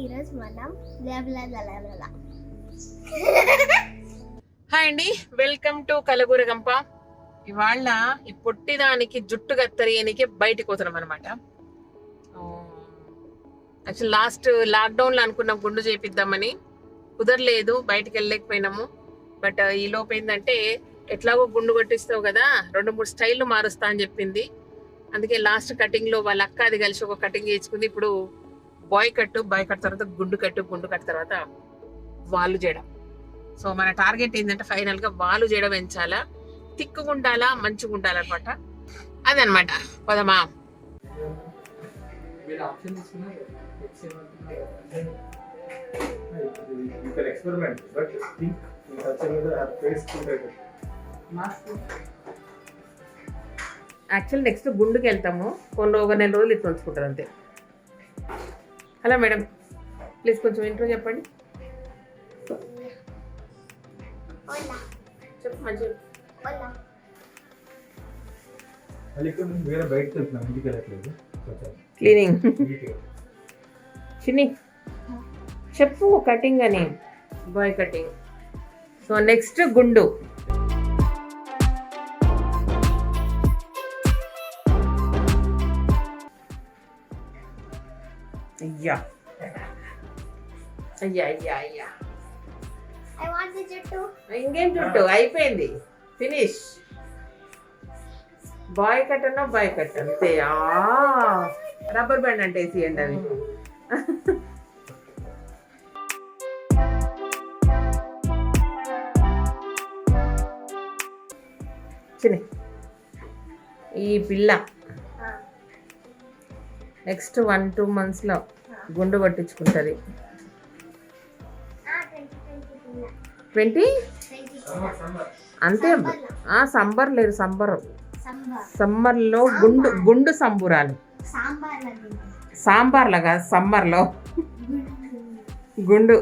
ఈరోజు మనం హాయ్ అండి, వెల్కమ్ టు కలగూరగంప. ఇవాళ ఈ పొట్టిదానికి జుట్టు కత్తరియనికి బయటకు పోతున్నాం అనమాట. యాక్చువల్ లాస్ట్ లాక్డౌన్ లో అనుకున్నాం గుండు చేపిద్దామని, కుదరలేదు, బయటకు వెళ్ళలేకపోయినాము. బట్ ఈ లోపు ఏంటంటే ఎట్లాగో గుండు కొట్టిస్తావు కదా, 2-3 స్టైల్ మారుస్తా అని చెప్పింది. అందుకే లాస్ట్ కటింగ్ లో వాళ్ళ అక్క అది కలిసి ఒక కటింగ్ చేయించుకుంది. ఇప్పుడు బాయ్ కట్ తర్వాత గుండు కట్ తర్వాత వాళ్ళు చేయడం. సో మన టార్గెట్ ఏంటంటే ఫైనల్ గా వాళ్ళు చేయడం పెంచాలా, తిక్కుగా ఉండాలా, మంచిగా ఉండాలన్నమాట. అదనమాట. పదమా యాక్చువల్ నెక్స్ట్ గుండుకి వెళ్తాము. ఒక నెల రోజులు ఇట్లా ఉంచుకుంటారు అంతే. హలో మేడం, ప్లీజ్ కొంచెం ఇంట్రో చెప్పండి. చెప్పు మంచిగా. క్లీనింగ్ చిన్ని చెప్పు. కటింగ్ అని, బాయ్ కటింగ్. సో నెక్స్ట్ గుండు. అయ్యా అయ్యా అయ్యా అయ్యా, ఇంకేం చుట్టు అయిపోయింది, ఫినిష్. బాయ్ కట్ అన్నా బాయ్ కట్ అంతే. రబ్బర్ బ్యాండ్ అంటే వేసియండి అది. చిన్న ఈ పిల్ల నెక్స్ట్ 1-2 monthsలో గుండు కొట్టించుకుంటుంది. 20 అంతే. సంబర్ లేదు, సమ్మర్లో గుండు సంబురాలు. సాంబార్లో కాదు, సమ్మర్లో గుండు.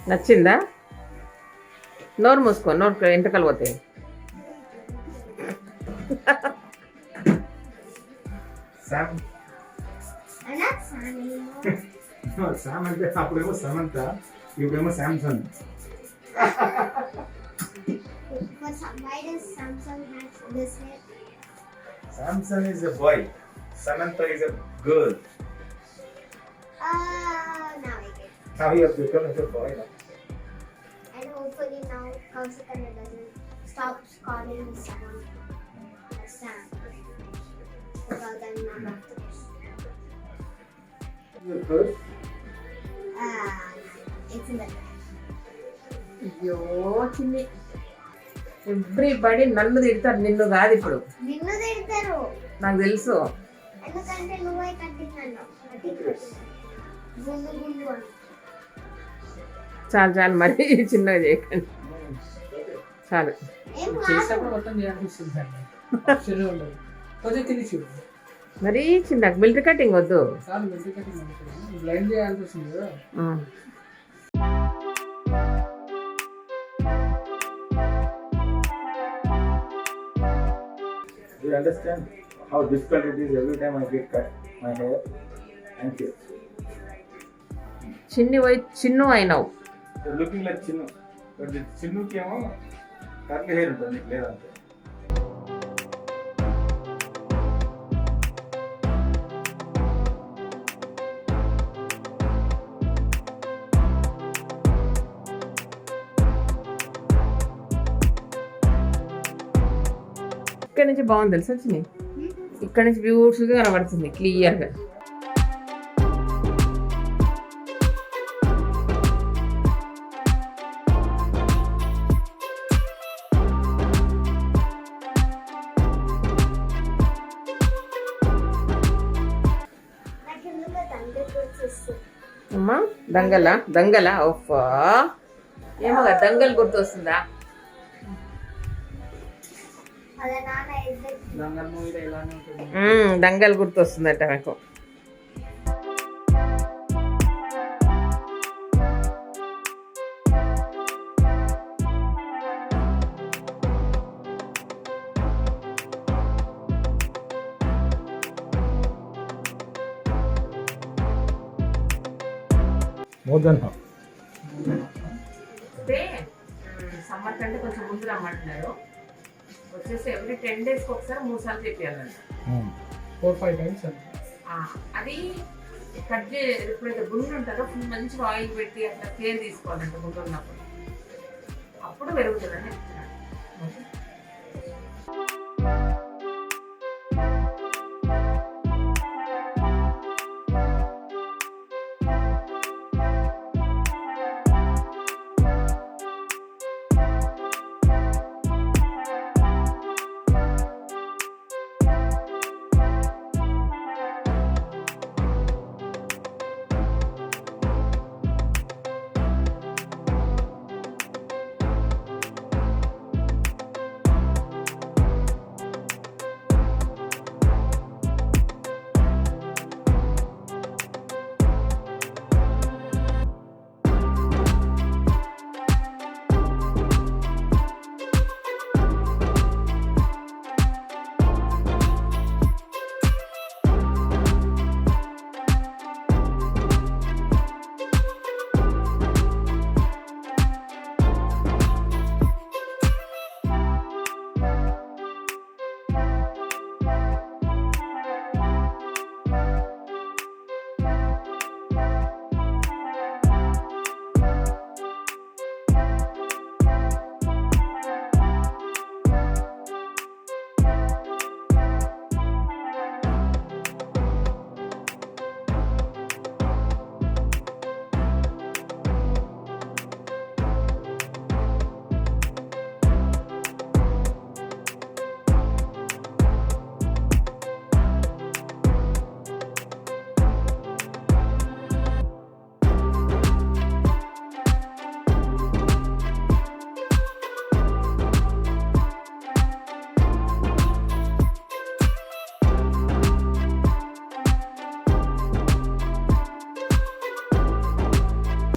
నచ్చిందా? నోరు మూసుకో, నోరు ఎంటకలు పోతాయి. అప్పుడేమో సమంత, ఇప్పుడేమో Samsung. Samsung is a boy, Samantha is a girl. Now he has become a boy now. And hopefully now Kaushika doesn't stop calling me Sam. Because I'm not after this. Your first? It's in the bag. అయ్యో చిన్ని, everybody నన్ను తిడతారు, నిన్ను కాదు. ఇప్పుడు నిన్ను తిడతారు నాకు తెలుసు, ఎందుకంటే నువ్వే కట్టినాను. గుండు గుండు అని. చాలు చాలు, మరి చిన్నగా చేయకండి, చాలు. మరీ చిన్న మిలిటరీ కటింగ్ వద్దు. Do you understand how difficult it is every time I get cut my hair? Thank you. చిన్ని పోయి చిన్ను అయినావు. You're looking like Chinnu, but the Chinnu కేమో కర్లీ హెయిర్ ఉంటుంది, నీకు లేదంటే. ఇక్కడ నుంచి బాగుంది తెలుసు వచ్చింది. ఇక్కడ నుంచి బ్యూటిఫుల్ గా కనబడుతుంది క్లియర్ గా. అమ్మా దంగలా ఓఫా ఏమో దంగల్ గుర్తు వస్తుందా? దంగల్ గుర్తు వస్తుందట నాకు. More than half. అంటే సమ్మర్ కంటే కొంచెం ముందు రమ్మంటున్నారు. వచ్చేసి ఎవ్రీ 10 days ఒకసారి 3 సార్లు చెప్పాలంట. 4-5 times. అది కట్ ఎప్పుడైతే గుండు ఉంటారో ఫుల్ మంచిగా ఆయిల్ పెట్టి అట్లా కేర్ తీసుకోవాలంట గుండు ఉన్నప్పుడు, అప్పుడు పెరుగుతుందని చెప్తున్నాను.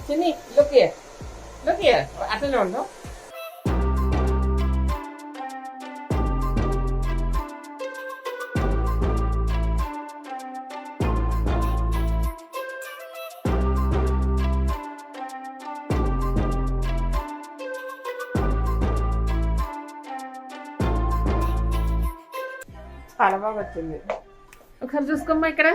Chinni, look here. Look here. అట్లనే ఉండు. చాలా బాగా వచ్చింది. ఒకసారి చూసుకోమ్మా ఇక్కడ.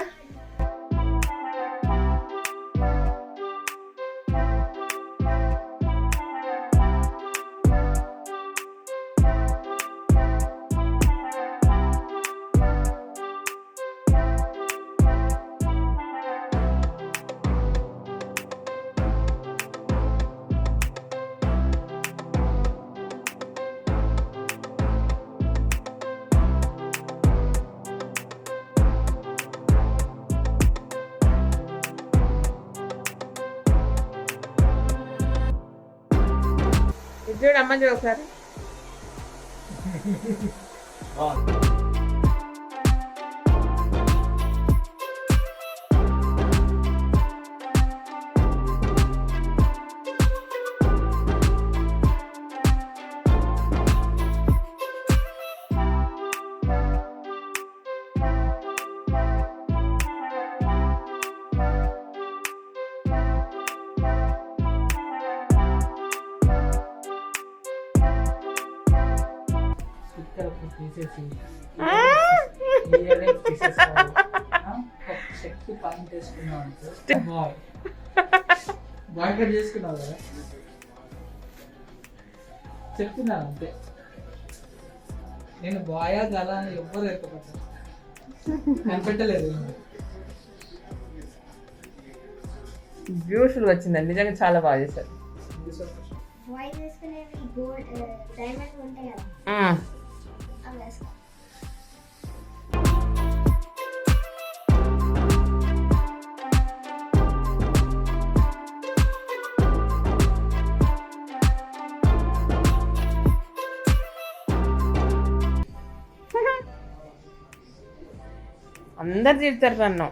చూడు అమ్మ చూడు ఒకసారి. తీసేసి శక్తి పాయింట్ వేసుకున్నావు అంటే బాగా చేసుకున్నావు కదా, చెప్తున్నాను అంతే. నేను బాయా గల అని ఎవ్వరు ఎక్కపడ్డా కనిపెట్టలేదు. బ్యూటిఫుల్ వచ్చిందండి, నిజంగా చాలా బాగా చేశారు. బాయ్స్ వేసుకునేవి గోల్డ్ డైమండ్ ఉంటాయి కదా, అవి వేసుకో. అందరు తిడతారు నన్ను.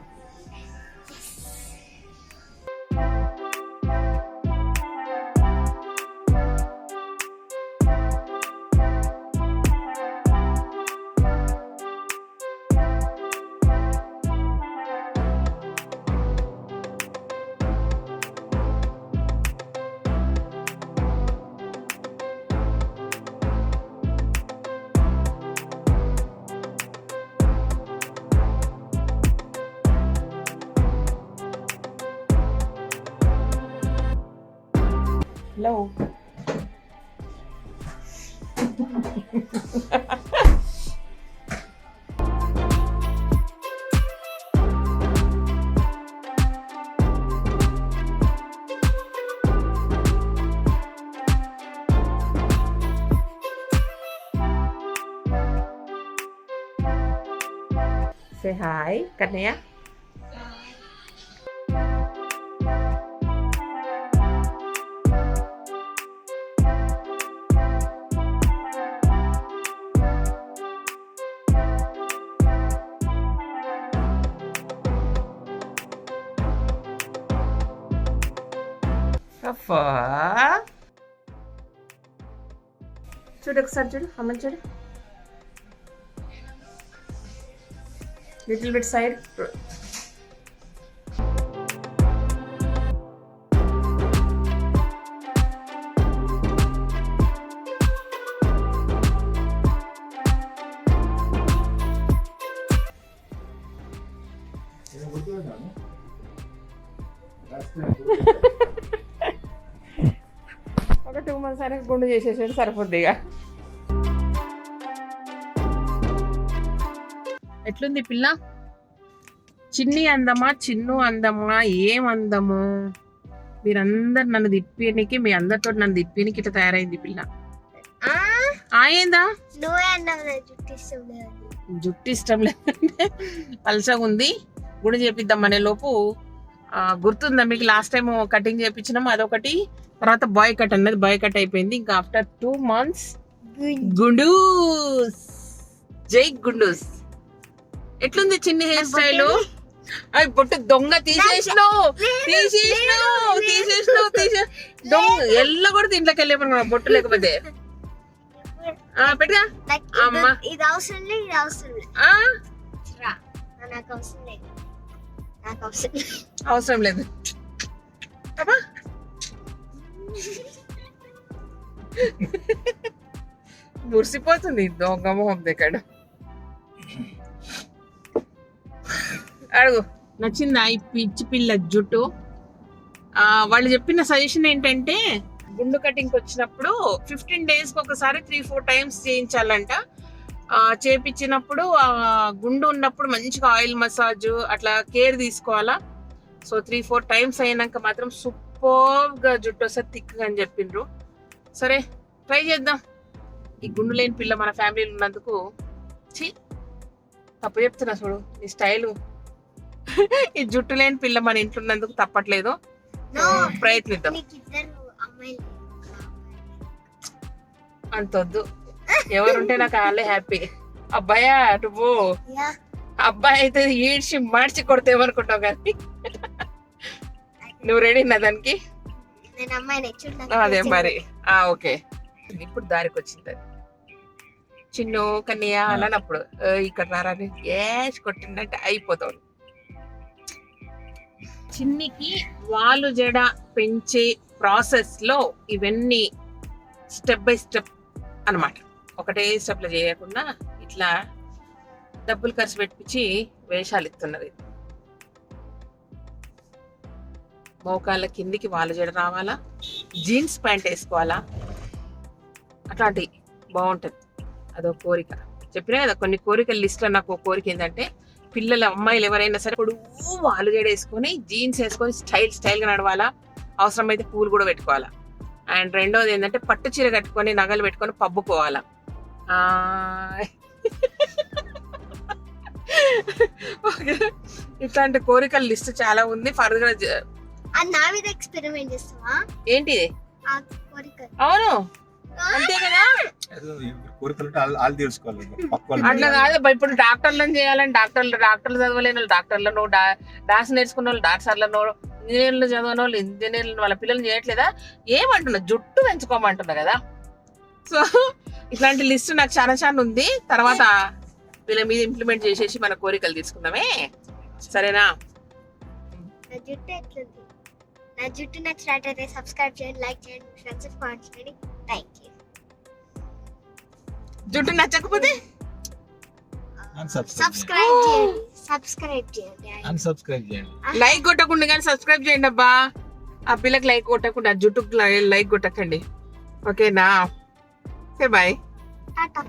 Hello say hi Kannayya. చూడు ఒకసారి, చూడు అమ్మని చూడు. Little bit side. ఒక 2 months అయినా గుండు చేసేసాడు, సరిపోద్ది ఇక. ఎట్లుంది పిల్ల? చిన్ని అందమా, చిన్ను అందమా, ఏం అందము? మీరందరు నన్ను తిప్పేనికి, మీ అందరితో నన్ను తిప్పేనికి ఇట్లా తయారైంది పిల్ల. ఏందా నువ్వే అన్నావు జుట్టు ఇష్టం లేదంటే పల్చగా ఉంది, గుడి చేపిద్దాం అనే లోపు గుర్తుందా మీకు? లాస్ట్ టైం కటింగ్ చేయించినాము, అదొకటి. తర్వాత బాయ్ కట్ అన్నది, బాయ్ కట్ అయిపోయింది. ఇంకా ఆఫ్టర్ 2 months గుండూస్, జై గుండూస్. ఎట్లుంది చిన్ని హెయిర్ స్టైల్? అవి బొట్టు దొంగ తీసేసినావు దొంగ ఎల్ల కూడా దీంట్లోకి వెళ్ళేమనుకున్నా బొట్టు లేకపోతే. పెట్టుగా అమ్మా, ఇది అవసరం లేదు, ఇది అవసరం లేదు, నాకు అవసరం లేదు, నాకు అవసరం లేదు, అవసరం లేదు. మురిసిపోతుంది దొంగ మొహం దగ్గర. అడుగు, నచ్చిందా ఈ పిచ్చి పిల్ల జుట్టు? వాళ్ళు చెప్పిన సజెషన్ ఏంటంటే గుండు కటింగ్ వచ్చినప్పుడు 15 days ఒకసారి 3-4 times చేయించాలంట. చేపించినప్పుడు గుండు ఉన్నప్పుడు మంచిగా ఆయిల్ మసాజ్ అట్లా కేర్ తీసుకోవాలా. సో 3-4 times అయినాక మాత్రం సూపర్ గా జుట్టు వస్తే థిక్గా అని చెప్పిండ్రు. సరే ట్రై చేద్దాం. ఈ గుండు లేని పిల్ల మన ఫ్యామిలీలో ఉన్నందుకు తప్పు చెప్తున్నా చూడు, ఈ స్టైలు. ఈ జుట్టు లేని పిల్ల మన ఇంట్లో ఉన్నందుకు తప్పట్లేదు, ప్రయత్నిద్దాం. అంతొద్దు, ఎవరుంటే నాకు వాళ్ళే హ్యాపీ. అబ్బాయా నువ్వు అబ్బాయి అయితే ఈడ్చి మార్చి కొడతామనుకుంటావు కానీ నువ్వు రెడీ నా దానికి? అదే మరి. ఓకే, ఇప్పుడు దారికి వచ్చింది అది. చిన్ను కన్నయ్య అన్నప్పుడు ఇక్కడ రారాని ఏష్ కొట్టిందంటే అయిపోతావు. చిన్నికి వాళ్ళు జడ పెంచే ప్రాసెస్ లో ఇవన్నీ స్టెప్ బై స్టెప్ అన్నమాట. ఒకటే స్టెప్ లో చేయకుండా ఇట్లా డబ్బులు ఖర్చు పెట్టించి వేషాలు ఇస్తున్నది. మోకాళ్ళ కిందికి వాళ్ళ జడ రావాలా, జీన్స్ ప్యాంట్ వేసుకోవాలా, అట్లాంటి బాగుంటది. అదో కోరిక. చెప్పినా కదా కొన్ని కోరికల లిస్ట్లో నాకు ఒక కోరిక ఏంటంటే పిల్లలు అమ్మాయిలు ఎవరైనా సరే ఇప్పుడు వాలుగేడ వేసుకొని జీన్స్ వేసుకొని స్టైల్గా నడవాలా, అవసరమైతే పూలు కూడా పెట్టుకోవాలా. అండ్ రెండోది ఏంటంటే పట్టు చీర కట్టుకొని నగలు పెట్టుకొని పబ్బుకోవాలా. ఇట్లాంటి కోరికల లిస్ట్ చాలా ఉంది. ఫర్దర్ అది నా మీద ఎక్స్పెరిమెంట్ చేస్తావా ఏంటిది? ఆ కోరిక అవును అంతే కదా. అట్లా కాదు ఇప్పుడు డాక్టర్లను చేయాలని డాక్టర్లు చదవలేని వాళ్ళు డాక్టర్లను, డాన్స్ నేర్చుకున్న వాళ్ళు డాక్టర్లను, ఇంజనీర్లు చదవని వాళ్ళు ఇంజనీర్లు వాళ్ళ పిల్లలు చేయట్లేదా? ఏమంటున్నా జుట్టు పెంచుకోమంటున్నా కదా. సో ఇట్లాంటి లిస్ట్ నాకు చాలా ఉంది. తర్వాత వీళ్ళ మీద ఇంప్లిమెంట్ చేసేసి మన కోరికలు తీసుకుందామే, సరేనా? నా జుట్టు ఎట్లుంది? నా జుట్టు నచ్చినట్లయితే సబ్స్క్రైబ్ చేయండి, లైక్ చేయండి, ఫ్రెండ్స్ కామెంట్ చేయండి. Thank you. జుట్టు నచ్చకపోతే సబ్స్క్రైబ్ చేయండి. లైక్ కొట్టకుండా కానీ సబ్స్క్రైబ్ చేయండి అబ్బా. ఆ పిల్లకి లైక్ కొట్టకుండా జుట్టుకు లైక్ కొట్టకండి, ఓకేనా? Okay bye. టాటా.